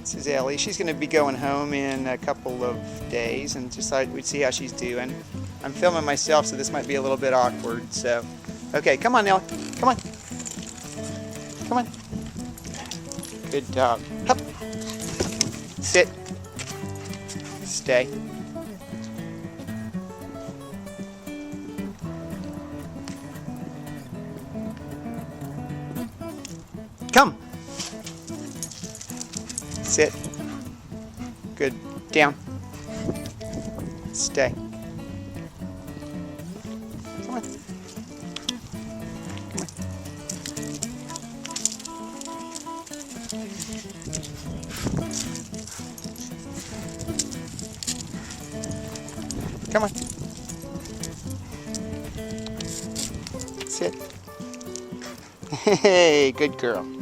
This is Ellie. She's going to be going home in a couple of days, and just thought we'd see how she's doing. I'm filming myself, so this might be a little bit awkward. So, okay, come on, Ellie. Come on. Come on. Good dog. Hup. Sit. Stay. Come. Sit. Good. Down. Stay. Come on. Come on. Come on. Sit. Hey, good girl.